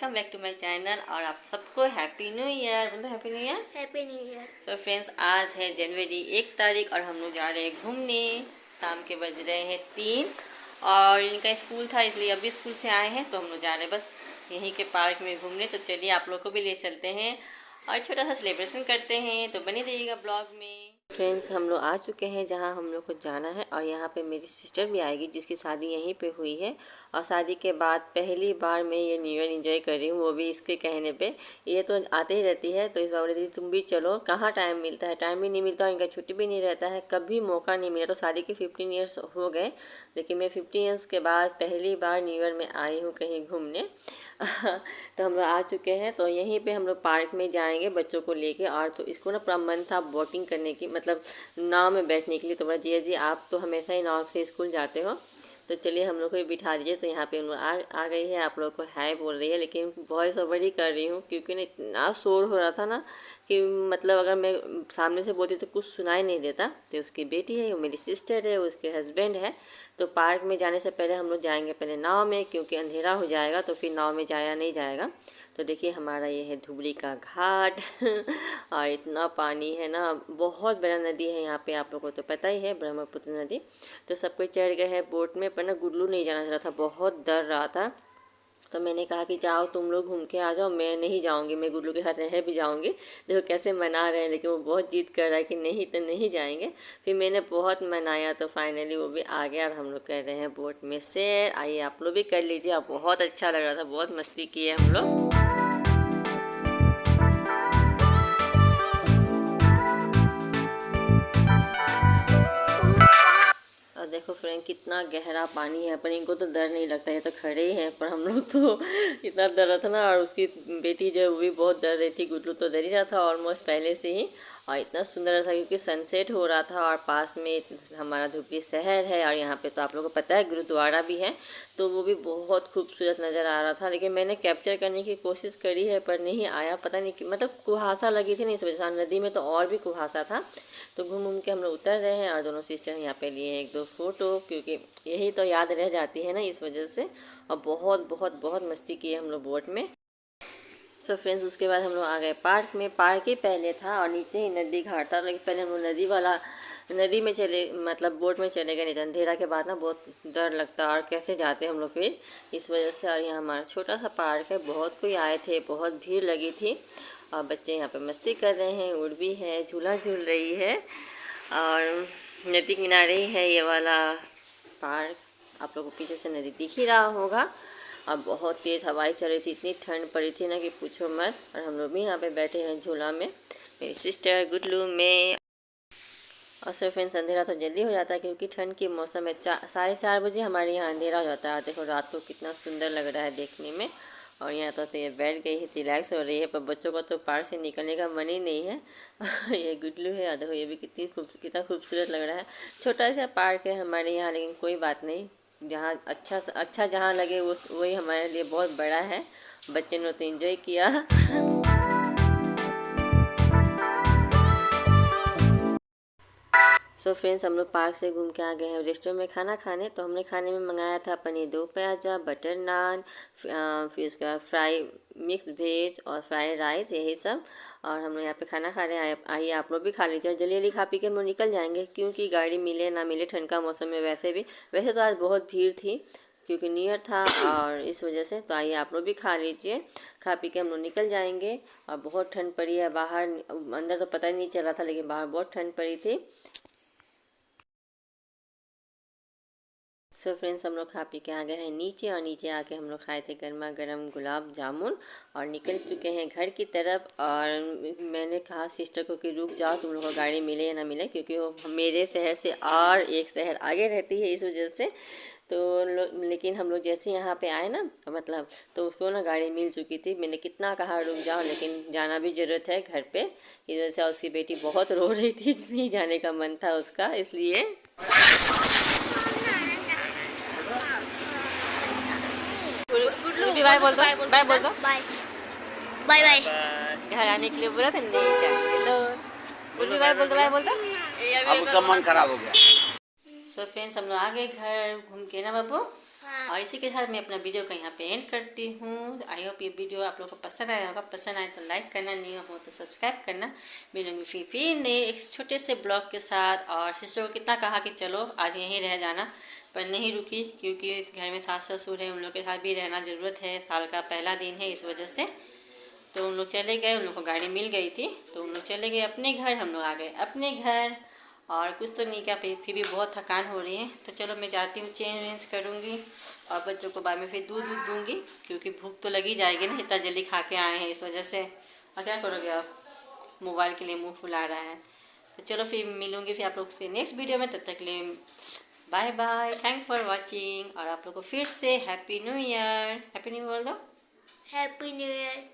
Welcome back to my channel. और आप सबको हैप्पी न्यू ईयर। बोलो happy new year. Happy new year. तो फ्रेंड्स, आज है जनवरी 1 तारीख और हम लोग जा रहे हैं घूमने। शाम के बज रहे हैं 3 और इनका स्कूल था इसलिए अभी स्कूल से आए हैं, तो हम लोग जा रहे हैं बस यहीं के पार्क में घूमने। तो चलिए आप लोग को भी ले चलते हैं और छोटा सा सेलिब्रेशन करते हैं, तो बने रहिएगा ब्लॉग में। फ्रेंड्स, हम लोग आ चुके हैं जहां हम लोग को जाना है और यहाँ पे मेरी सिस्टर भी आएगी जिसकी शादी यहीं पे हुई है। और शादी के बाद पहली बार मैं ये न्यू ईयर एंजॉय कर रही हूँ, वो भी इसके कहने पे। ये तो आते ही रहती है, तो इस बार बोली दीदी तुम भी चलो। कहाँ टाइम मिलता है, टाइम भी नहीं मिलता और इनका छुट्टी भी नहीं रहता है, कभी मौका नहीं मिला। तो शादी के 15 ईयर्स हो गए, लेकिन मैं 15 ईयर्स के बाद पहली बार न्यू ईयर में आई हूँ कहीं घूमने। तो हम लोग आ चुके हैं, तो यहीं पे हम लोग पार्क में जाएंगे बच्चों को लेके। और तो इसको ना पूरा मन था बोटिंग करने की, मतलब नाव में बैठने के लिए। तो बोला जी जी आप तो हमेशा ही नाव से स्कूल जाते हो, तो चलिए हम लोग को भी बिठा दीजिए। तो यहाँ पे हम लोग आ गई है, आप लोग को हाय बोल रही है, लेकिन वॉइस ओवर ही कर रही हूँ क्योंकि ना इतना शोर हो रहा था ना कि मतलब अगर मैं सामने से बोलती तो कुछ सुनाई नहीं देता। तो उसकी बेटी है, वो मेरी सिस्टर है, उसके हस्बैंड है। तो पार्क में जाने से पहले हम लोग जाएंगे पहले नाव में, क्योंकि अंधेरा हो जाएगा तो फिर नाव में जाया नहीं जाएगा। तो देखिए हमारा ये है धुबरी का घाट। और इतना पानी है ना, बहुत बड़ा नदी है यहाँ पे, आप लोगों को तो पता ही है, ब्रह्मपुत्र नदी। तो सब कोई चढ़ गए हैं बोट में, पर ना गुल्लू नहीं जाना चाह रहा था, बहुत डर रहा था। तो मैंने कहा कि जाओ तुम लोग घूम के आ जाओ, मैं नहीं जाऊंगी, मैं गुल्लू के साथ रह भी जाऊंगी। देखो कैसे मना रहे हैं, लेकिन वो बहुत जिद कर रहा है कि नहीं तो नहीं जाएंगे। फिर मैंने बहुत मनाया तो फाइनली वो भी आ गया और हम लोग कर रहे हैं बोट में सैर। आइए आप लोग भी कर लीजिए, आप बहुत अच्छा लग रहा था, बहुत मस्ती किए हम लोग। और देखो फ्रेंड कितना गहरा पानी है, पर इनको तो डर नहीं लगता, ये तो खड़े ही हैं, पर हम लोग तो इतना डर रहा था ना। और उसकी बेटी जो है वो भी बहुत डर रही थी, गुड्लू तो डर ही रहा था ऑलमोस्ट पहले से ही। और इतना सुंदर था क्योंकि सनसेट हो रहा था और पास में हमारा धुबरी शहर है और यहाँ पे तो आप लोगों को पता है गुरुद्वारा भी है, तो वो भी बहुत खूबसूरत नज़र आ रहा था। लेकिन मैंने कैप्चर करने की कोशिश करी है पर नहीं आया, पता नहीं मतलब कुहासा लगी थी ना इस वजह से। नदी में तो और भी कुहासा था। तो घूम के हम लोग उतर रहे हैं और दोनों सिस्टर यहाँ पे लिए एक दो फ़ोटो, क्योंकि यही तो याद रह जाती है ना इस वजह से। और बहुत बहुत बहुत मस्ती की हम लोग बोट में। सो फ्रेंड्स, उसके बाद हम लोग आ गए पार्क में। पार्क ही पहले था और नीचे ही नदी घाट था, लेकिन पहले हम लोग नदी में चले, मतलब बोट में चले गए। नहीं तो अंधेरा के बाद ना बहुत डर लगता और कैसे जाते हम लोग फिर, इस वजह से। और यहाँ हमारा छोटा सा पार्क है, बहुत कोई आए थे, बहुत भीड़ लगी थी। और बच्चे यहाँ पे मस्ती कर रहे हैं, उड़ भी है, झूला झूल रही है। और नदी किनारे ही है ये वाला पार्क, आप लोगों को पीछे से नदी दिख ही रहा होगा। और बहुत तेज़ हवाएं चल रही थी, इतनी ठंड पड़ी थी ना कि पूछो मत। और हम लोग भी यहाँ पे बैठे हैं झूला में, मेरी सिस्टर गुडलू में। और सो फ्रेंड्स, अंधेरा तो जल्दी हो जाता है क्योंकि ठंड के मौसम में 4:30 बजे हमारे यहाँ अंधेरा हो जाता है। और देखो रात को कितना सुंदर लग रहा है देखने में। और यहाँ तो ये बैठ गई है, रिलैक्स हो रही है, पर बच्चों का तो पार्क से निकलने का मन ही नहीं है। ये गुडलू है, देखो ये भी कितना खूबसूरत लग रहा है। छोटा सा पार्क है हमारे यहाँ, लेकिन कोई बात नहीं, जहाँ अच्छा जहाँ लगे वो वही हमारे लिए बहुत बड़ा है। बच्चे ने तो एंजॉय किया। सो फ्रेंड्स, हम लोग पार्क से घूम के आ गए हैं रेस्टोरेंट में खाना खाने। तो हमने खाने में मंगाया था पनीर दो प्याजा, बटर नान, फिर उसका फ्राई मिक्स वेज और फ्राई राइस, यही सब। और हम लोग यहाँ पे खाना खा रहे हैं। आइए आप लोग भी खा लीजिए, जल्दी जल्दी खा पी के हम लोग निकल जाएंगे, क्योंकि गाड़ी मिले ना मिले ठंड का मौसम में। वैसे तो आज बहुत भीड़ थी क्योंकि न्यू ईयर था और इस वजह से। तो आइए आप लोग भी खा लीजिए, खा पी के हम लोग निकल जाएंगे। और बहुत ठंड पड़ी है बाहर, अंदर तो पता ही नहीं चला था, लेकिन बाहर बहुत ठंड पड़ी थी। सो फ्रेंड्स, हम लोग खा पी के आ गए हैं नीचे। और नीचे आके हम लोग खाए थे गर्मा गर्म गुलाब जामुन और निकल चुके हैं घर की तरफ। और मैंने कहा सिस्टर को कि रुक जाओ, तुम लोग को गाड़ी मिले या ना मिले, क्योंकि वो मेरे शहर से और एक शहर आगे रहती है, इस वजह से। तो लेकिन हम लोग जैसे यहाँ पे आए ना, मतलब तो उसको ना गाड़ी मिल चुकी थी। मैंने कितना कहा रुक जाओ, लेकिन जाना भी ज़रूरत है घर पे, इस वजह से। उसकी बेटी बहुत रो रही थी, नहीं जाने का मन था उसका, इसलिए। बाय बोल दो, बाय बोल दो, बाय बाय बाय। घर आने के लिए बोला था, नहीं जा। हेलो बोल, बाय बोल दो, बाय बोल दो। अब उसका मन खराब हो गया। सो फ्रेंड्स, हम लोग आ गए घर घूम के ना बाबू। हाँ। और इसी के साथ मैं अपना वीडियो को यहाँ पे एंड करती हूँ। आई होप ये वीडियो आप लोगों को पसंद आया होगा। पसंद आए तो लाइक करना, नहीं हो तो सब्सक्राइब करना। मिलूंगी फिर ने एक छोटे से ब्लॉग के साथ। और सिस्टर को कितना कहा कि चलो आज यहीं रह जाना, पर नहीं रुकी, क्योंकि इस घर में सास ससुर है, उन लोग के साथ भी रहना ज़रूरत है। साल का पहला दिन है, इस वजह से तो उन लोग चले गए। उन लोग को गाड़ी मिल गई थी तो उन लोग चले गए अपने घर, हम लोग आ गए अपने घर। और कुछ तो नहीं किया, फिर भी बहुत थकान हो रही है। तो चलो मैं जाती हूँ, चेंज वेंज करूँगी और बच्चों को बाद में फिर दूध दूध दूँगी, क्योंकि भूख तो लगी जाएगी ना, इतना जल्दी खा के आए हैं इस वजह से। और क्या करोगे आप, मोबाइल के लिए मुंह फुला रहा है। तो चलो फिर मिलूँगी फिर आप लोग से नेक्स्ट वीडियो में। तब तक के लिए bye bye, thank for watching. और आप लोग को फिर से happy new year. Happy new year बोल दो। Happy new year.